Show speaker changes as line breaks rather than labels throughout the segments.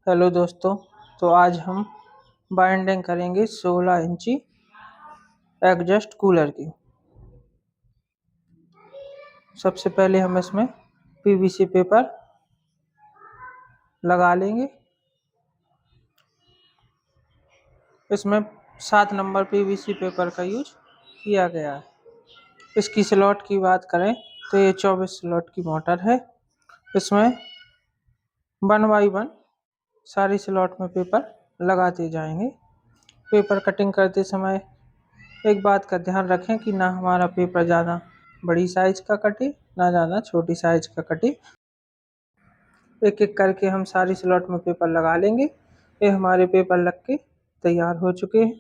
Hello दोस्तों। तो आज हम बाइंडिंग करेंगे 16 इंची एग्जॉस्ट कूलर की। सबसे पहले हम इसमें पीवीसी पेपर लगा लेंगे। इसमें 7 नंबर पीवीसी पेपर का यूज किया गया है। इसकी स्लॉट की बात करें तो ये 24 स्लॉट की मोटर है। इसमें 1 बाई 1 सारी स्लॉट में पेपर लगाते जाएंगे। पेपर कटिंग करते समय एक बात का ध्यान रखें कि ना हमारा पेपर ज़्यादा बड़ी साइज का कटे ना ज़्यादा छोटी साइज का कटे। एक एक करके हम सारी स्लॉट में पेपर लगा लेंगे। ये हमारे पेपर लग के तैयार हो चुके हैं।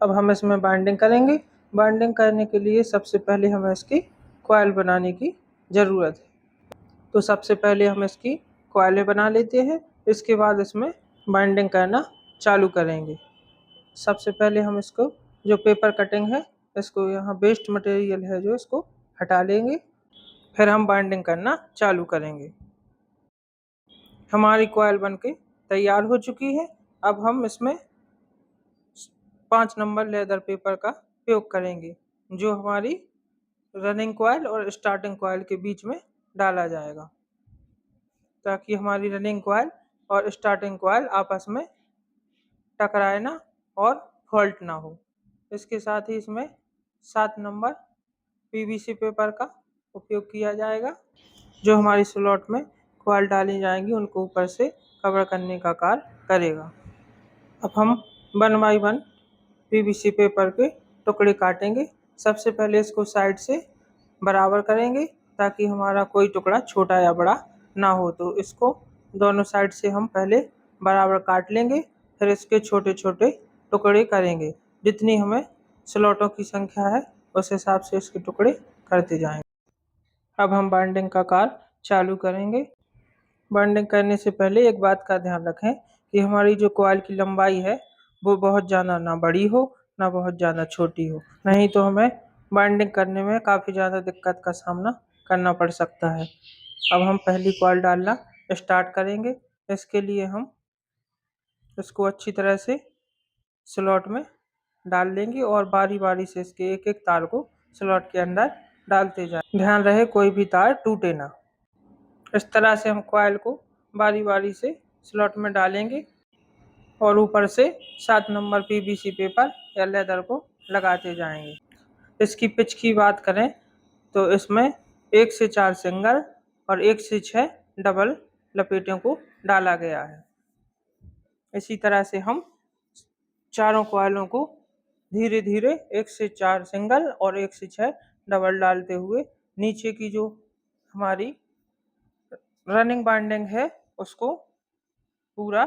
अब हम इसमें बाइंडिंग करेंगे। बाइंडिंग करने के लिए सबसे पहले हमें इसकी कॉइल बनाने की ज़रूरत है। तो सबसे पहले हम इसकी कॉइलें बना लेते हैं। इसके बाद इसमें बाइंडिंग करना चालू करेंगे। सबसे पहले हम इसको जो पेपर कटिंग है इसको यहाँ वेस्ट मटेरियल है जो इसको हटा लेंगे। फिर हम बाइंडिंग करना चालू करेंगे। हमारी कॉइल बनके तैयार हो चुकी है। अब हम इसमें 5 नंबर लेदर पेपर का उपयोग करेंगे जो हमारी रनिंग कॉइल और स्टार्टिंग कॉइल के बीच में डाला जाएगा ताकि हमारी रनिंग कॉइल और स्टार्टिंग कॉइल आपस में टकराए ना और फॉल्ट ना हो। इसके साथ ही इसमें 7 नंबर पीवीसी पेपर का उपयोग किया जाएगा जो हमारी स्लॉट में कॉइल डाली जाएंगी उनको ऊपर से कवर करने का कार्य करेगा। अब हम 1 बाई 1 पीवीसी पेपर के टुकड़े काटेंगे। सबसे पहले इसको साइड से बराबर करेंगे ताकि हमारा कोई टुकड़ा छोटा या बड़ा ना हो। तो इसको दोनों साइड से हम पहले बराबर काट लेंगे, फिर इसके छोटे छोटे टुकड़े करेंगे। जितनी हमें स्लॉटों की संख्या है उस हिसाब से इसके टुकड़े करते जाएंगे। अब हम बाइंडिंग का कार्य चालू करेंगे। बाइंडिंग करने से पहले एक बात का ध्यान रखें कि हमारी जो कॉइल की लंबाई है वो बहुत ज़्यादा ना बड़ी हो ना बहुत ज़्यादा छोटी हो, नहीं तो हमें बाइंडिंग करने में काफ़ी ज़्यादा दिक्कत का सामना करना पड़ सकता है। अब हम पहली कॉइल डालना स्टार्ट करेंगे। इसके लिए हम इसको अच्छी तरह से स्लॉट में डाल देंगे और बारी बारी से इसके एक एक तार को स्लॉट के अंदर डालते जाएं। ध्यान रहे कोई भी तार टूटे ना। इस तरह से हम कॉइल को बारी बारी से स्लॉट में डालेंगे और ऊपर से 7 नंबर पीवीसी पेपर या लेदर को लगाते जाएंगे। इसकी पिच की बात करें तो इसमें 1 से 4 सिंगल और 1 से 6 डबल लपेटों को डाला गया है। इसी तरह से हम चारों कॉइलों को धीरे धीरे 1 से 4 सिंगल और 1 से 6 डबल डालते हुए नीचे की जो हमारी रनिंग बाइंडिंग है उसको पूरा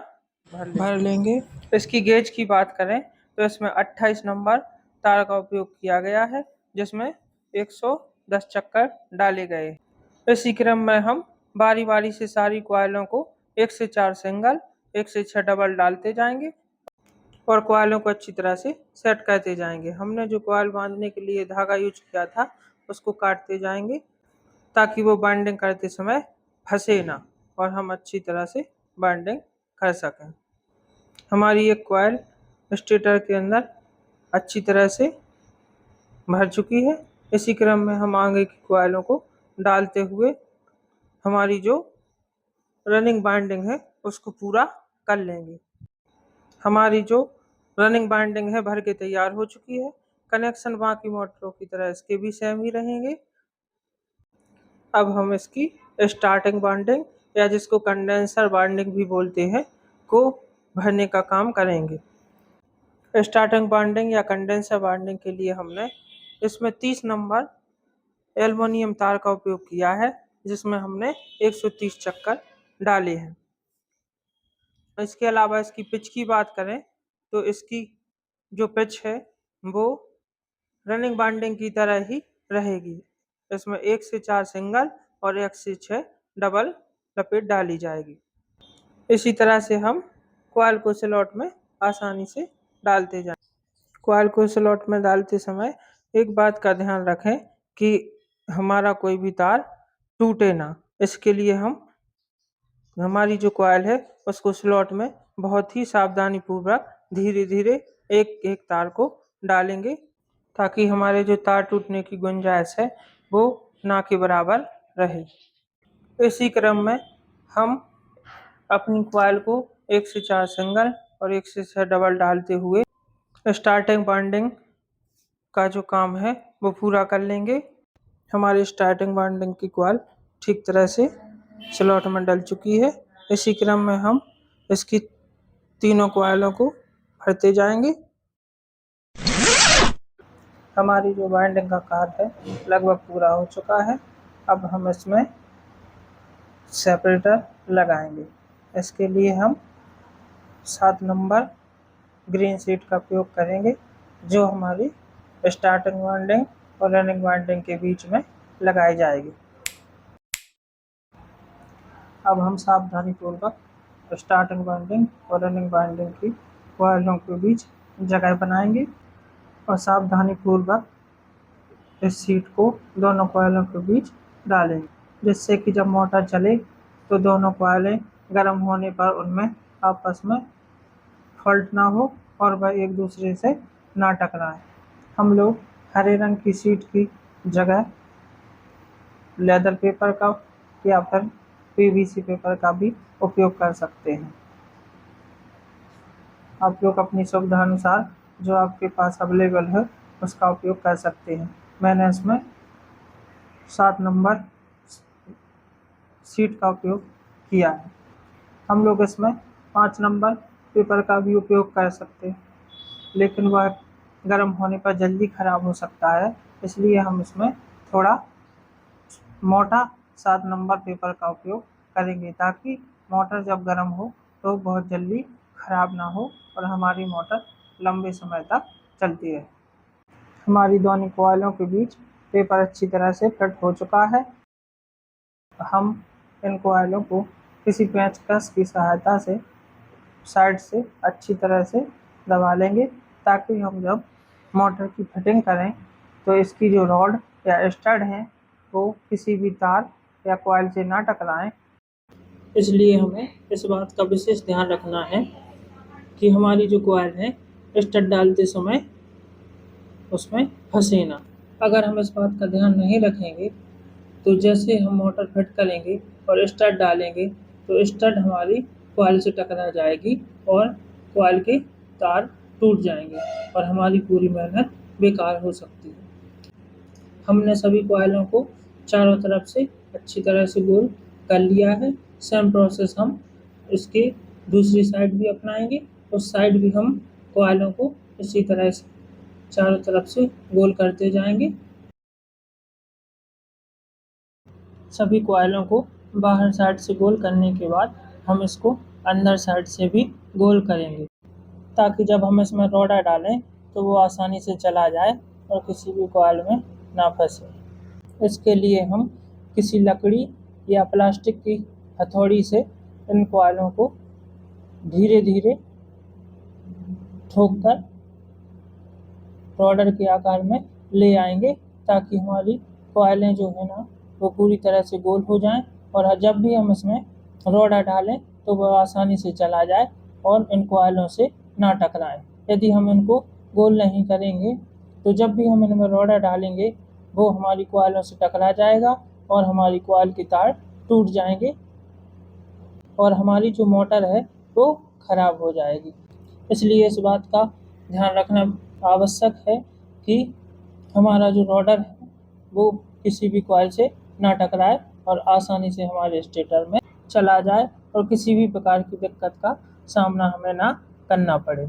भर लेंगे। इसकी गेज की बात करें तो इसमें 28 नंबर तार का उपयोग किया गया है जिसमें 110 चक्कर डाले गए। इसी क्रम में हम बारी बारी से सारी कॉइलों को 1 से 4 सिंगल 1 से 6 डबल डालते जाएंगे और कॉइलों को अच्छी तरह से सेट करते जाएंगे। हमने जो कॉइल बांधने के लिए धागा यूज किया था उसको काटते जाएंगे ताकि वो बाइंडिंग करते समय फंसे ना और हम अच्छी तरह से बाइंडिंग कर सकें। हमारी एक कॉइल स्टेटर के अंदर अच्छी तरह से भर चुकी है। इसी क्रम में हम आगे की कॉइलों को डालते हुए हमारी जो रनिंग बाइंडिंग है उसको पूरा कर लेंगे। हमारी जो रनिंग बाइंडिंग है भर के तैयार हो चुकी है। कनेक्शन बाकी मोटरों की तरह इसके भी सेम ही रहेंगे। अब हम इसकी स्टार्टिंग बाइंडिंग या जिसको कंडेंसर बाइंडिंग भी बोलते हैं को भरने का काम करेंगे। स्टार्टिंग बाइंडिंग या कंडेंसर बाइंडिंग के लिए हमने इसमें 30 नंबर एल्युमिनियम तार का उपयोग किया है जिसमें हमने 130 चक्कर डाले हैं। इसके अलावा इसकी पिच की बात करें तो इसकी जो पिच है वो रनिंग बाइंडिंग की तरह ही रहेगी। इसमें 1 से 4 सिंगल और 1 से 6 डबल लपेट डाली जाएगी। इसी तरह से हम कॉइल को स्लॉट में आसानी से डालते जाएं। कॉइल को स्लॉट में डालते समय एक बात का ध्यान रखें कि हमारा कोई भी तार टूटे ना। इसके लिए हम हमारी जो कॉइल है उसको स्लॉट में बहुत ही सावधानी पूर्वक धीरे धीरे एक एक तार को डालेंगे, ताकि हमारे जो तार टूटने की गुंजाइश है वो ना के बराबर रहे। इसी क्रम में हम अपनी कॉइल को 1 से 4 सिंगल और 1 से 6 डबल डालते हुए स्टार्टिंग वाइंडिंग का जो काम है वो पूरा कर लेंगे। हमारी स्टार्टिंग वाइंडिंग की कॉइल ठीक तरह से स्लॉट में डल चुकी है। इसी क्रम में हम इसकी तीनों कॉइलों को भरते जाएंगे। हमारी जो वाइंडिंग का कार्य है लगभग पूरा हो चुका है। अब हम इसमें सेपरेटर लगाएंगे। इसके लिए हम 7 नंबर ग्रीन शीट का उपयोग करेंगे, जो हमारी स्टार्टिंग वाइंडिंग और रनिंग वाइंडिंग के बीच में लगाई जाएगी। अब हम सावधानी पूर्वक स्टार्टिंग वाइंडिंग और रनिंग वाइंडिंग की कॉइलों के बीच जगह बनाएंगे और सावधानी पूर्वक इस शीट को दोनों कॉइलों के बीच डालेंगे, जिससे कि जब मोटर चले तो दोनों कॉइलें गर्म होने पर उनमें आपस में फॉल्ट ना हो और वह एक दूसरे से ना टकराएं। हम लोग हरे रंग की शीट की जगह लेदर पेपर का या फिर पीवीसी पेपर का भी उपयोग कर सकते हैं। आप लोग अपनी सुविधा अनुसार जो आपके पास अवेलेबल है उसका उपयोग कर सकते हैं। मैंने इसमें 7 नंबर शीट का उपयोग किया है। हम लोग इसमें 5 नंबर पेपर का भी उपयोग कर सकते हैं, लेकिन वह गर्म होने पर जल्दी खराब हो सकता है, इसलिए हम इसमें थोड़ा मोटा 7 नंबर पेपर का उपयोग करेंगे, ताकि मोटर जब गर्म हो तो बहुत जल्दी खराब ना हो और हमारी मोटर लंबे समय तक चलती रहे। हमारी दोनों कॉइलों के बीच पेपर अच्छी तरह से फिट हो चुका है। हम इन कॉइलों को किसी पेंचकस की सहायता से साइड से अच्छी तरह से दबा लेंगे, ताकि हम जब मोटर की फिटिंग करें तो इसकी जो रॉड या स्टड हैं वो किसी भी तार या कॉइल से ना टकराएं। इसलिए हमें इस बात का विशेष ध्यान रखना है कि हमारी जो कॉइल है स्टड डालते समय उसमें फंसे ना। अगर हम इस बात का ध्यान नहीं रखेंगे तो जैसे हम मोटर फिट करेंगे और स्टड डालेंगे तो स्टड हमारी कॉइल से टकरा जाएगी और कॉइल के तार टूट जाएंगे और हमारी पूरी मेहनत बेकार हो सकती है। हमने सभी कॉइलों को चारों तरफ से अच्छी तरह से गोल कर लिया है। सेम प्रोसेस हम इसके दूसरी साइड भी अपनाएंगे। उस साइड भी हम कॉइलों को इसी तरह से चारों तरफ से गोल करते जाएंगे। सभी कॉइलों को बाहर साइड से गोल करने के बाद हम इसको अंदर साइड से भी गोल करेंगे, ताकि जब हम इसमें रोड़ा डालें तो वो आसानी से चला जाए और किसी भी कॉइल में ना फंसे। इसके लिए हम किसी लकड़ी या प्लास्टिक की हथौड़ी से इन कॉइलों को धीरे धीरे ठोककर रॉडर के आकार में ले आएंगे, ताकि हमारी कॉइलें जो है ना वो पूरी तरह से गोल हो जाएं और जब भी हम इसमें रोड़ा डालें तो वह आसानी से चला जाए और इन कॉइलों से ना टकराए। यदि हम इनको गोल नहीं करेंगे तो जब भी हम इनमें रोड़ा डालेंगे वो हमारी कॉइलों से टकरा जाएगा और हमारी कॉइल के तार टूट जाएंगे और हमारी जो मोटर है वो खराब हो जाएगी। इसलिए इस बात का ध्यान रखना आवश्यक है कि हमारा जो रोडर है वो किसी भी कॉइल से ना टकराए और आसानी से हमारे स्टेटर में चला जाए और किसी भी प्रकार की दिक्कत का सामना हमें ना करना पड़े।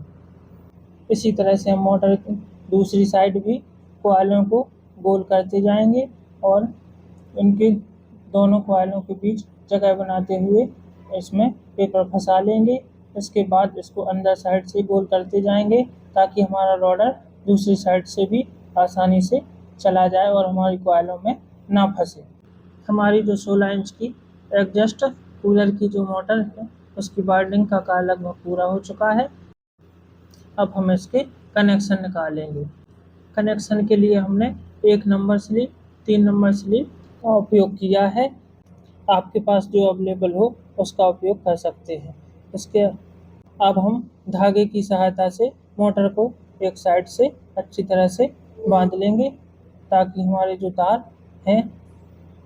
इसी तरह से हम मोटर की दूसरी साइड भी कॉइलों को गोल करते जाएंगे और इनके दोनों कॉइलों के बीच जगह बनाते हुए इसमें पेपर फंसा लेंगे। इसके बाद इसको अंदर साइड से गोल करते जाएंगे, ताकि हमारा रोडर दूसरी साइड से भी आसानी से चला जाए और हमारी कॉइलों में ना फंसे। हमारी जो 16 इंच की एग्जॉस्ट कूलर की जो मोटर है उसकी वायरिंग का कार्य लगभग पूरा हो चुका है। अब हम इसके कनेक्शन निकालेंगे। कनेक्शन के लिए हमने 1 नंबर स्लिप, 3 नंबर स्लिप का उपयोग किया है। आपके पास जो अवेलेबल हो उसका उपयोग कर सकते हैं। इसके अब हम धागे की सहायता से मोटर को एक साइड से अच्छी तरह से बांध लेंगे ताकि हमारे जो तार हैं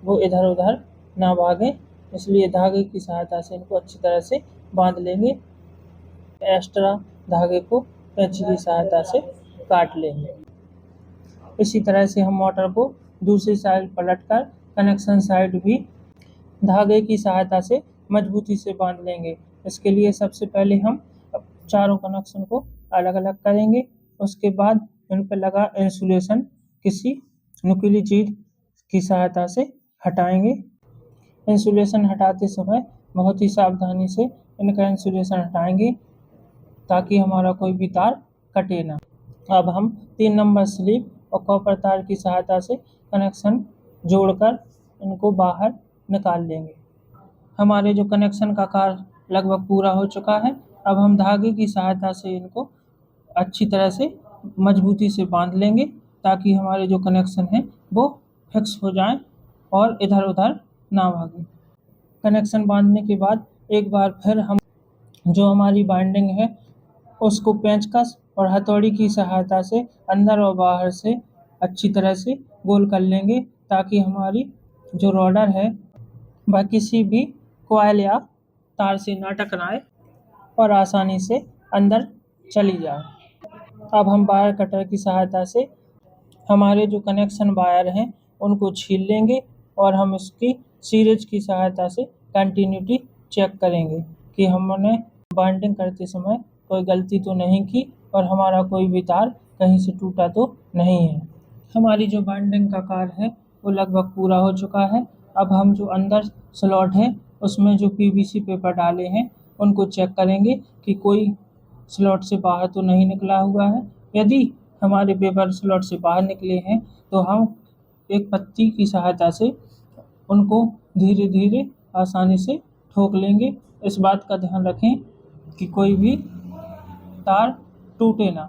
वो इधर-उधर ना भागें, इसलिए धागे की सहायता से इनको अच्छी तरह से बांध लेंगे। एक्स्ट्रा धागे को कैंची की सहायता से काट लेंगे। इसी तरह से हम मोटर को दूसरी साइड पलटकर कनेक्शन साइड भी धागे की सहायता से मजबूती से बांध लेंगे। इसके लिए सबसे पहले हम चारों कनेक्शन को अलग-अलग करेंगे। उसके बाद इन पर लगा इंसुलेशन किसी नुकीली चीज की सहायता से हटाएंगे। इंसुलेशन हटाते समय बहुत ही सावधानी से इनका इंसुलेशन हटाएंगे ताकि हमारा कोई भी तार कटे ना। अब हम 3 नंबर स्लिप और कॉपर तार की सहायता से कनेक्शन जोड़कर इनको बाहर निकाल लेंगे। हमारे जो कनेक्शन का कार्य लगभग पूरा हो चुका है। अब हम धागे की सहायता से इनको अच्छी तरह से मजबूती से बांध लेंगे ताकि हमारे जो कनेक्शन हैं वो फिक्स हो जाएं और इधर-उधर ना भागें। कनेक्शन बांधने के बाद एक बार फिर हम जो हमारी बाइंडिंग है उसको पेंचकस और हथौड़ी की सहायता से अंदर और बाहर से अच्छी तरह से गोल कर लेंगे ताकि हमारी जो रोलर है वह किसी भी कॉइल या तार से ना टकराए और आसानी से अंदर चली जाए। अब हम वायर कटर की सहायता से हमारे जो कनेक्शन वायर हैं उनको छील लेंगे और हम इसकी सीरीज की सहायता से कंटिन्यूटी चेक करेंगे कि हमने बाइंडिंग करते समय कोई गलती तो नहीं की और हमारा कोई भी तार कहीं से टूटा तो नहीं है। हमारी जो बाइंडिंग का कार्य है वो लगभग पूरा हो चुका है। अब हम जो अंदर स्लॉट है उसमें जो पीवीसी पेपर डाले हैं उनको चेक करेंगे कि कोई स्लॉट से बाहर तो नहीं निकला हुआ है। यदि हमारे पेपर स्लॉट से बाहर निकले हैं तो हम एक पत्ती की सहायता से उनको धीरे-धीरे आसानी से ठोक लेंगे। इस बात का ध्यान रखें कि कोई भी तार टूटे ना।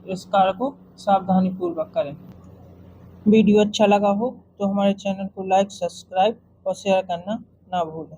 इस कार्य को सावधानीपूर्वक करें। वीडियो अच्छा लगा हो तो हमारे चैनल को लाइक, सब्सक्राइब और शेयर करना ना भूलें।